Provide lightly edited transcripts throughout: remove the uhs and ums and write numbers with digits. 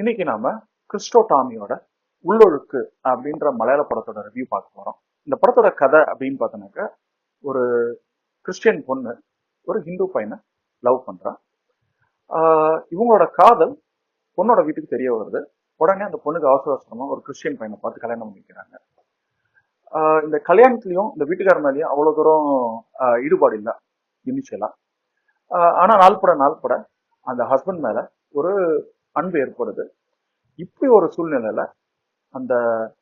இன்னைக்கு நாம கிறிஸ்டோடாமியோட உள்ளொழுக்கு அப்படின்ற மலையாள படத்தோட ரிவ்யூ பார்க்க போறோம். இந்த படத்தோட கதை அப்படின்னு பார்த்தோன்னாக்க, ஒரு கிறிஸ்டியன் பொண்ணு ஒரு ஹிந்து பையனை லவ் பண்றா. இவங்களோட காதல் பொண்ணோட வீட்டுக்கு தெரிய வருது. உடனே அந்த பொண்ணுக்கு அவசர அவசரமா ஒரு கிறிஸ்டியன் பையனை பார்த்து கல்யாணம் பண்ணிக்கிறாங்க. இந்த கல்யாணத்துலயும் இந்த வீட்டுக்கார மேலேயும் அவ்வளவு தூரம் ஈடுபாடு இல்லை இனிஷியலா. ஆனா நாள்பட அந்த ஹஸ்பண்ட் மேல ஒரு அன்பு ஏற்படுது. இப்படி ஒரு சூழ்நிலையில அந்த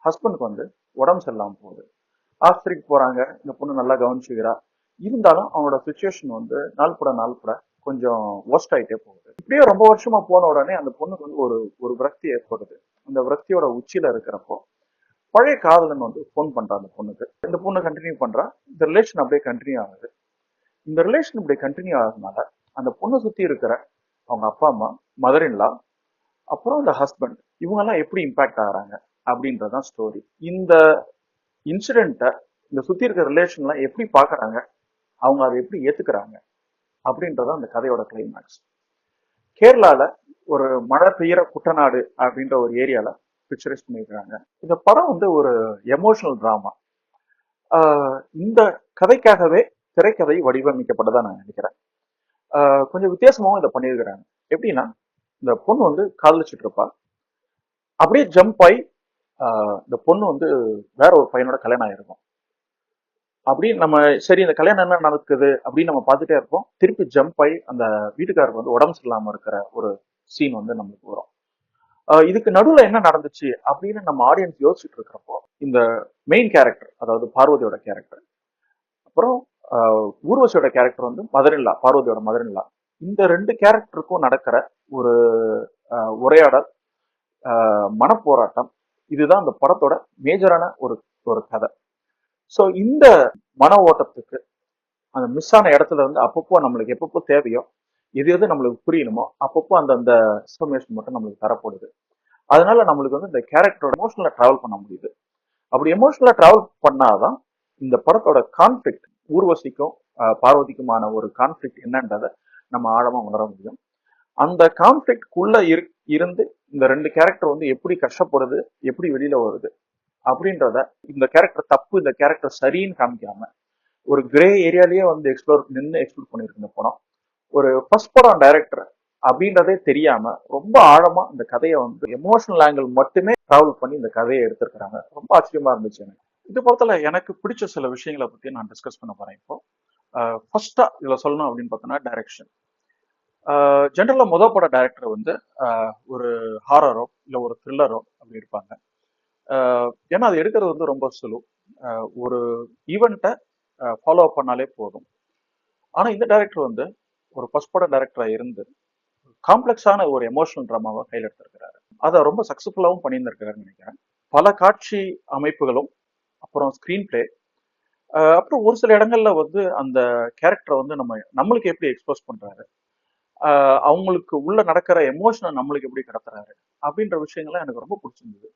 ஹஸ்பண்டுக்கு உடம்பு சரியில்லாம போகுது. ஆஸ்பத்திரிக்கு போறாங்க. இந்த பொண்ணு நல்லா கவனிச்சுக்கிறா. இருந்தாலும் அவனோட சுச்சுவேஷன் நாள்பட கொஞ்சம் ஒர்ஸ்ட் ஆயிட்டே போகுது. இப்படியே ரொம்ப வருஷமா போன உடனே அந்த பொண்ணுக்கு ஒரு ஒரு விரக்தி ஏற்படுது. அந்த விரக்தியோட உச்சியில இருக்கிறப்போ பழைய காதலன் ஃபோன் பண்றா அந்த பொண்ணுக்கு. இந்த பொண்ணு கண்டினியூ பண்றா. இந்த ரிலேஷன் அப்படியே கண்டினியூ ஆகுது. இந்த ரிலேஷன் இப்படி கண்டினியூ ஆகுறதுனால அந்த பொண்ணை சுத்தி இருக்கிற அவங்க அப்பா அம்மா, மதர் இன் லா, அப்புறம் இந்த ஹஸ்பண்ட், இவங்க எல்லாம் எப்படி இம்பாக்ட் ஆகுறாங்க அப்படின்றதான் ஸ்டோரி. இந்த இன்சிடென்ட்டை இந்த சுத்தி இருக்கிற ரிலேஷன்லாம் எப்படி பாக்குறாங்க, அவங்க அதை எப்படி ஏத்துக்கிறாங்க அப்படின்றதான் அந்த கதையோட கிளைமேக்ஸ். கேரளால ஒரு மழை பெய்யற குட்டநாடு அப்படின்ற ஒரு ஏரியால பிக்சரைஸ் பண்ணிருக்காங்க. இந்த படம் ஒரு எமோஷனல் டிராமா. இந்த கதைக்காகவே திரைக்கதை வடிவமைக்கப்பட்டதா நான் நினைக்கிறேன். கொஞ்சம் வித்தியாசமாவும் இதை பண்ணியிருக்கிறாங்க. எப்படின்னா, இந்த பொண்ணு காதலிச்சுட்டு இருப்பா. அப்படியே ஜம்ப் ஆகி இந்த பொண்ணு வேற ஒரு பையனோட கல்யாணம் ஆயிருக்கும். அப்படி நம்ம சரி இந்த கல்யாணம் என்ன நடக்குது அப்படின்னு நம்ம பார்த்துட்டே இருப்போம். திருப்பி ஜம்ப் ஆகி அந்த வீட்டுக்காரருக்கு உடம்பு சரியில்லாம இருக்கிற ஒரு சீன் நம்மளுக்கு வரும். இதுக்கு நடுவுல என்ன நடந்துச்சு அப்படின்னு நம்ம ஆடியன்ஸ் யோசிச்சுட்டு இருக்கிறப்போ, இந்த மெயின் கேரக்டர், அதாவது பார்வதியோட கேரக்டர், அப்புறம் ஊர்வசியோட கேரக்டர் மதரின்லா, பார்வதியோட மதரின்லா, இந்த ரெண்டு கேரக்டருக்கும் நடக்கிற ஒரு உரையாடல், மனப்போராட்டம், இதுதான் அந்த படத்தோட மேஜரான ஒரு ஒரு கதை. ஸோ இந்த மன ஓட்டத்துக்கு அந்த மிஸ் ஆன இடத்துல அப்பப்போ நம்மளுக்கு எப்பப்போ தேவையோ, எது எது நம்மளுக்கு புரியணுமோ அப்பப்போ அந்த இன்ஃபர்மேஷன் மட்டும் நம்மளுக்கு தரப்படுது. அதனால நம்மளுக்கு இந்த கேரக்டரோட எமோஷனலா டிராவல் பண்ண முடியுது. அப்படி எமோஷனலா டிராவல் பண்ணாதான் இந்த படத்தோட கான்ஃபிளிக்ட், ஊர்வசிக்கும் பார்வதிக்குமான ஒரு கான்ஃபிளிக்ட் என்னன்றதை நம்ம ஆழமா உணர முடியும். அந்த கான்ஃபிளிக்ட்குள்ள இருந்து இந்த ரெண்டு கேரக்டர் எப்படி கஷ்டப்படுது, எப்படி வெளியில வருது அப்படின்றத, இந்த கேரக்டர் தப்பு, இந்த கேரக்டர் சரின்னு காமிக்காம ஒரு கிரே ஏரியாலேயே எக்ஸ்ப்ளோர் பண்ணிருக்கு இந்த படம். ஒரு ஃபர்ஸ்ட் படம் டைரக்டர் அப்படின்றதே தெரியாம ரொம்ப ஆழமா இந்த கதையை எமோஷனல் ஆங்கிள் மட்டுமே டிராவல் பண்ணி இந்த கதையை எடுத்திருக்கிறாங்க. ரொம்ப ஆச்சரியமா இருந்துச்சு எனக்கு. இது பொறுத்தல எனக்கு பிடிச்ச சில விஷயங்களை பத்தி நான் டிஸ்கஸ் பண்ண போறேன் இப்போ. ஃபர்ஸ்டா இதுல சொல்லணும் அப்படின்னு பார்த்தோம்னா டைரக்ஷன். ஜென்ரலா பட டைரக்டர் ஒரு ஹாரரோ இல்ல ஒரு த்ரில்லரோ அப்படி இருப்பாங்க. ஏன்னா அது எடுக்கிறது ரொம்ப சுலு. ஒரு ஈவெண்ட்டை ஃபாலோ பண்ணாலே போதும். ஆனா இந்த டைரக்டர் ஒரு ஃபர்ஸ்ட் பட டைரக்டரா இருந்து காம்ப்ளெக்ஸான ஒரு எமோஷனல் ட்ராமாவை கையில் எடுத்திருக்கிறாரு. அதை ரொம்ப சக்சஸ்ஃபுல்லாகவும் பண்ணியிருந்திருக்காருன்னு நினைக்கிறேன். பல காட்சி அமைப்புகளும், அப்புறம் ஸ்கிரீன் பிளே, அப்புறம் ஒரு சில இடங்கள்ல அந்த கேரக்டரை நம்மளுக்கு எப்படி எக்ஸ்போஸ் பண்றாரு, அவங்களுக்கு உள்ள நடக்கிற எமோஷனை நம்மளுக்கு எப்படி கடத்துறாரு அப்படின்ற விஷயங்கள்லாம் எனக்கு ரொம்ப பிடிச்சிருந்தது.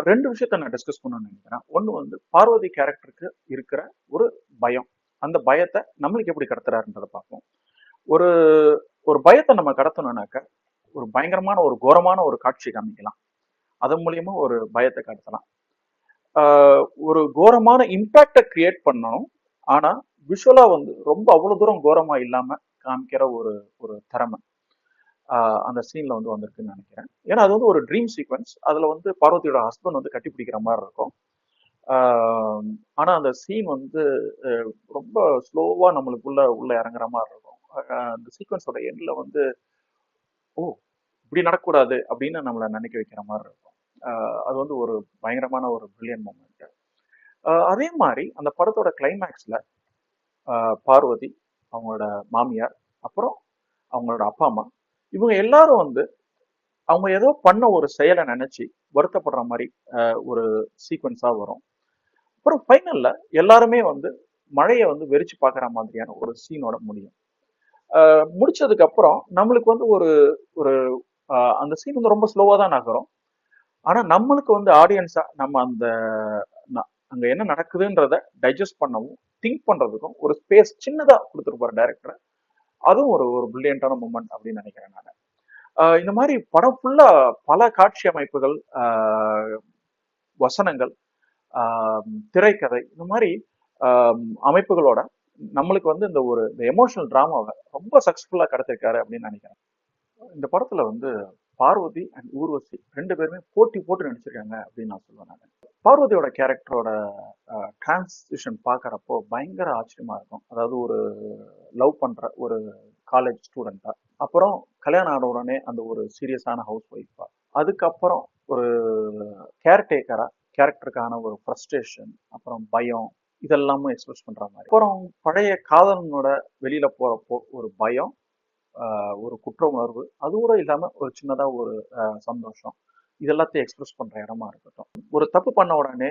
ரெண்டு விஷயத்த நான் டிஸ்கஸ் பண்ணணும்னு நினைக்கிறேன். ஒன்று பார்வதி கேரக்டருக்கு இருக்கிற ஒரு பயம், அந்த பயத்தை நம்மளுக்கு எப்படி கடத்துறாருன்றதை பார்ப்போம். ஒரு ஒரு பயத்தை நம்ம கடத்தணும்னாக்க ஒரு பயங்கரமான ஒரு கோரமான ஒரு காட்சி காமிக்கலாம். அதன் மூலியமா ஒரு பயத்தை கடத்தலாம். ஒரு கோரமான இம்பாக்டை கிரியேட் பண்ணணும். ஆனா விஷுவலா ரொம்ப அவ்வளவு தூரம் கோரமா இல்லாம காமிக்கிற ஒரு ஒரு திறமை அந்த சீன்ல வந்திருக்குன்னு நினைக்கிறேன். ஏன்னா அது ஒரு ட்ரீம் சீக்வன்ஸ். அதுல பார்வதியோட ஹஸ்பண்ட் கட்டி பிடிக்கிற மாதிரி இருக்கும். ஆனா அந்த சீன் ரொம்ப ஸ்லோவா நம்மளுக்குள்ள உள்ள இறங்குற மாதிரி இருக்கும். அந்த சீக்வன்ஸோட எண்ட்ல ஓ இப்படி நடக்கூடாது அப்படின்னு நம்மளை நினைக்க வைக்கிற மாதிரி இருக்கும். அது ஒரு பயங்கரமான ஒரு பிரில்லியன்ட் மூமெண்ட். அதே மாதிரி அந்த படத்தோட கிளைமேக்ஸ்ல பார்வதி, அவங்களோட மாமியார், அப்புறம் அவங்களோட அப்பா அம்மா, இவங்க எல்லாரும் அவங்க ஏதோ பண்ண ஒரு செயலை நினைச்சு வருத்தப்படுற மாதிரி ஒரு சீக்வன்ஸா வரும். அப்புறம் ஃபைனல்ல எல்லாருமே மழையை வெறிச்சு பார்க்குற மாதிரியான ஒரு சீனோட முடியும். முடிச்சதுக்கு அப்புறம் நம்மளுக்கு ஒரு ஒரு அந்த சீன் ரொம்ப ஸ்லோவா தான் நகரும். ஆனா நம்மளுக்கு ஆடியன்ஸா நம்ம அந்த அங்க என்ன நடக்குதுன்றத டைஜஸ்ட் பண்ணவும், திங்க் பண்றதுக்கும் ஒரு ஸ்பேஸ் சின்னதா கொடுத்துருப்பாரு டைரக்டர். அதுவும் ஒரு ஒரு பிரில்லியண்டான மூமெண்ட் அப்படின்னு நினைக்கிறேன் நான். இந்த மாதிரி படம் ஃபுல்லா பல காட்சி அமைப்புகள், வசனங்கள், திரைக்கதை, இந்த மாதிரி அமைப்புகளோட நம்மளுக்கு வந்து இந்த எமோஷனல் டிராமாவை ரொம்ப சக்சஸ்ஃபுல்லா கிடைச்சிருக்காரு அப்படின்னு நினைக்கிறேன். இந்த படத்துல வந்து பார்வதி அண்ட் ஊர்வசி 2 பேருமே போட்டி போட்டு நடிச்சிருக்காங்க அப்படின்னு நான் சொல்லுவேன் நானு. பார்வதியோட கேரக்டரோட டிரான்சிஷன் பார்க்கறப்போ பயங்கர ஆச்சரியமா இருக்கும். அதாவது ஒரு லவ் பண்ற ஒரு காலேஜ் ஸ்டூடெண்டா, அப்புறம் கல்யாணம் ஆன உடனே அந்த ஒரு சீரியஸான ஹவுஸ் ஒய்ஃபா, அதுக்கப்புறம் ஒரு கேர்டேக்கரா, கேரக்டருக்கான ஒரு ஃப்ரஸ்ட்ரேஷன், அப்புறம் பயம், இதெல்லாமும் எக்ஸ்பிரஸ் பண்ற மாதிரி. அப்புறம் பழைய காதலனோட வெளியில போறப்போ ஒரு பயம், ஒரு குற்ற உணர்வு, அது கூட இல்லாம ஒரு சின்னதா ஒரு சந்தோஷம், இது எல்லாத்தையும் எக்ஸ்பிரஸ் பண்ற இடமா இருக்கட்டும். ஒரு தப்பு பண்ண உடனே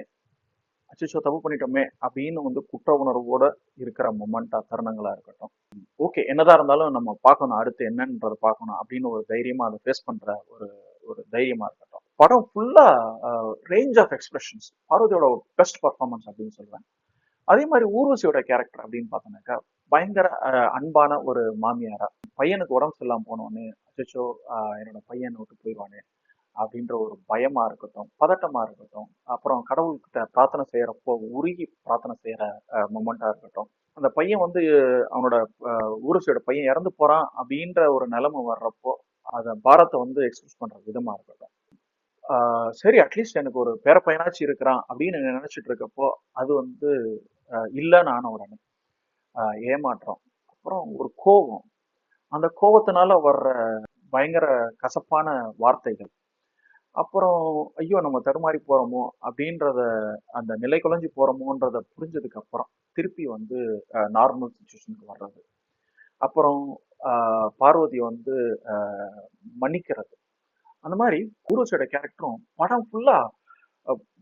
அச்சோ தப்பு பண்ணிட்டோமே அப்படின்னு வந்து குற்ற உணர்வோட இருக்கிற மொமெண்டா, தருணங்களா இருக்கட்டும். ஓகே, என்னதான் இருந்தாலும் நம்ம பார்க்கணும், அடுத்து என்னன்றதை பார்க்கணும் அப்படின்னு ஒரு தைரியமா அதை ஃபேஸ் பண்ற ஒரு ஒரு தைரியமா இருக்கட்டும். படம் ஃபுல்லா ரேஞ்ச் ஆஃப் எக்ஸ்பிரஷன்ஸ், பார்வதியோட பெஸ்ட் பர்ஃபார்மன்ஸ் அப்படின்னு சொல்லுவேன். அதே மாதிரி ஊர்வசியோட கேரக்டர் அப்படின்னு பார்த்தோம்னாக்கா பயங்கர அன்பான ஒரு மாமியாரா, பையனுக்கு உடம்பு சரியில்லாம போனோடனே அச்சோ என்னோட பையனை விட்டு போயிடுவானே அப்படின்ற ஒரு பயமா இருக்கட்டும், பதட்டமா இருக்கட்டும், அப்புறம் கடவுள்கிட்ட பிரார்த்தனை செய்யறப்போ உருகி பிரார்த்தனை செய்யற மொமெண்டா இருக்கட்டும், அந்த பையன் வந்து அவனோட ஊருசியோட பையன் இறந்து போறான் அப்படின்ற ஒரு நிலைமை வர்றப்போ அத பாரத்தை வந்து எக்ஸ்பிரஸ் பண்ற விதமா இருக்கட்டும். சரி, அட்லீஸ்ட் எனக்கு ஒரு பேர பையனாச்சும் இருக்கிறான் அப்படின்னு நினைச்சிட்டு இருக்கப்போ அது வந்து இல்லைன்னு ஆன உடனே ஏமாற்றம், அப்புறம் ஒரு கோபம், அந்த கோபத்தினால வர்ற பயங்கர கசப்பான வார்த்தைகள், அப்புறம் ஐயோ நம்ம தடுமாறி போறோமோ அப்படின்றத, அந்த நிலை குலைஞ்சு போறோமோன்றத புரிஞ்சதுக்கு அப்புறம் திருப்பி வந்து நார்மல் சுச்சுவேஷனுக்கு வர்றது, அப்புறம் பார்வதி வந்து மன்னிக்கிறது, அந்த மாதிரி குருசோட கேரக்டரும் படம் ஃபுல்லா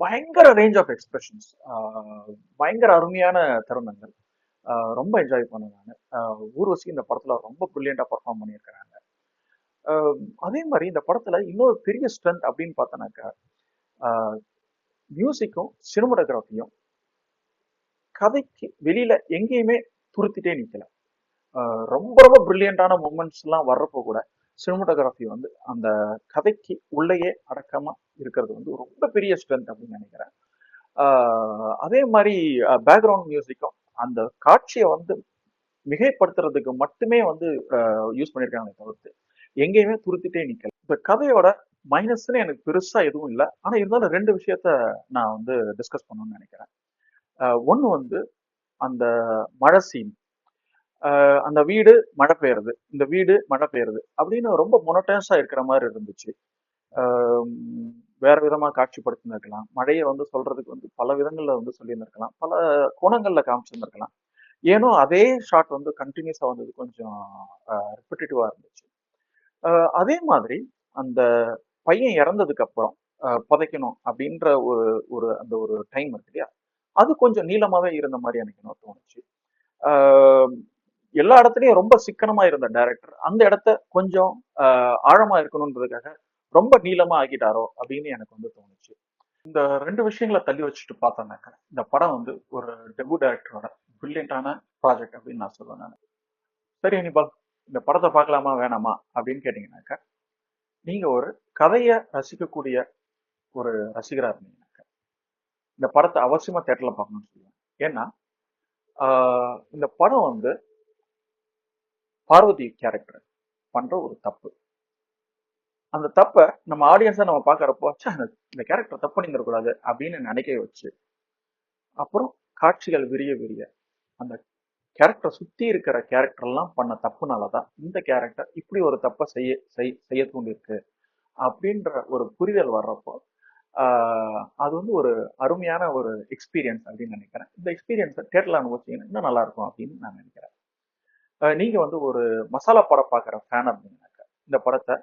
பயங்கர ரேஞ்ச் ஆஃப் எக்ஸ்பிரஷன்ஸ், பயங்கர அருமையான தருணங்கள், ரொம்ப என்ஜாய் பண்ணேன் நான். ஊர்வசி இந்த படத்துல ரொம்ப பிரில்லியண்டா பர்ஃபார்ம் பண்ணியிருக்கிறாங்க. அதே மாதிரி இந்த படத்துல இன்னொரு பெரிய ஸ்ட்ரென்த் அப்படின்னு பார்த்தோன்னாக்கா மியூசிக்கும் சினிமோட்டோகிராஃபியும் கதைக்கு வெளியில எங்கேயுமே துருத்திட்டே நிக்கல. ரொம்ப ரொம்ப பிரில்லியண்டான மூமெண்ட்ஸ் எல்லாம் வர்றப்போ கூட சினிமோட்டோகிராஃபி வந்து அந்த கதைக்கு உள்ளேயே அடக்கமா இருக்கிறது வந்து ரொம்ப பெரிய ஸ்ட்ரென்த் அப்படின்னு நினைக்கிறேன். அதே மாதிரி பேக்ரவுண்ட் மியூசிக்கும் அந்த காட்சியை வந்து மிகைப்படுத்துறதுக்கு மட்டுமே வந்து யூஸ் பண்ணியிருக்காங்க தவிர்த்து எங்கேயுமே துருத்திட்டே நிக்கல. இந்த கதையோட மைனஸ்ன்னு எனக்கு பெருசா எதுவும் இல்லை, ஆனா இருந்தாலும் 2 விஷயத்த நான் வந்து டிஸ்கஸ் பண்ணணும்னு நினைக்கிறேன். ஒண்ணு வந்து அந்த மழை சீன், அந்த வீடு மழை பெய்யுறது, இந்த வீடு மழை பெய்யுறது அப்படின்னு ரொம்ப மொனோட்டனஸா இருக்கிற மாதிரி இருந்துச்சு. வேற விதமா காட்சிப்படுத்திருக்கலாம், மழையை வந்து சொல்றதுக்கு வந்து பல விதங்கள்ல வந்து சொல்லியிருந்திருக்கலாம், பல கோணங்கள்ல காமிச்சிருந்திருக்கலாம். ஏனோ அதே ஷாட் வந்து கண்டினியூஸா வந்தது கொஞ்சம் ரிப்பீட்டேட்டிவா இருந்துச்சு. அதே மாதிரி அந்த பையன் இறந்ததுக்கு அப்புறம் புதைக்கணும் அப்படின்ற ஒரு ஒரு அந்த ஒரு டைம் இருக்கு இல்லையா, அது கொஞ்சம் நீளமாவே இருந்த மாதிரி எனக்கு என்ன தோணுச்சு. எல்லா இடத்துலயும் ரொம்ப சிக்கனமா இருந்த டைரக்டர் அந்த இடத்த கொஞ்சம் ஆழமா இருக்கணும்ன்றதுக்காக ரொம்ப நீளமா ஆக்கிட்டாரோ அப்படின்னு எனக்கு வந்து தோணுச்சு. இந்த 2 விஷயங்களை தள்ளி வச்சுட்டு பார்த்தோம்னாக்க இந்த படம் வந்து ஒரு டெபு டைரக்டரோட பிரில்லியண்டான ப்ராஜெக்ட் அப்படின்னு நான் சொல்லுவேன் நான். சரி அனிபால், இந்த படத்தை பார்க்கலாமா வேணாமா அப்படின்னு கேட்டீங்கன்னாக்க, நீங்க ஒரு கதையை ரசிக்கக்கூடிய ஒரு ரசிகரா இருந்தீங்கன்னாக்க இந்த படத்தை அவசியமா தேட்டர்ல பார்க்கணும்னு சொல்லுவேன். ஏன்னா இந்த படம் வந்து பார்வதி கேரக்டர் பண்ற ஒரு தப்பு, அந்த தப்பை நம்ம ஆடியன்ஸா நம்ம பாக்குறப்போ இந்த கேரக்டர் தப்பு பண்ணிடக்கூடாது அப்படின்னு நினைக்க வச்சு, அப்புறம் காட்சிகள் விரிய விரிய அந்த கேரக்டர் சுத்தி இருக்கிற கேரக்டர் எல்லாம் பண்ண தப்புனாலதான் இந்த கேரக்டர் இப்படி ஒரு தப்பை செய்ய தூண்டிருக்கு அப்படின்ற ஒரு புரிதல் வர்றப்போ அது வந்து ஒரு அருமையான ஒரு எக்ஸ்பீரியன்ஸ் அப்படின்னு நினைக்கிறேன். இந்த எக்ஸ்பீரியன்ஸை தேட்டர்ல அனுபவிச்சீங்கன்னா இன்னும் நல்லா இருக்கும் அப்படின்னு நான் நினைக்கிறேன். நீங்க வந்து ஒரு மசாலா படம் பார்க்குற ஃபேன் அப்படின்னாக்க இந்த படத்தை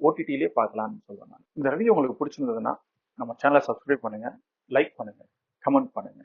ஓடிடிலே பார்க்கலாம்னு சொல்லுவேன் நான். இந்த ரிவ்யூ உங்களுக்கு பிடிச்சிருந்ததுன்னா நம்ம சேனலை சப்ஸ்கிரைப் பண்ணுங்க, லைக் பண்ணுங்க, கமெண்ட் பண்ணுங்க.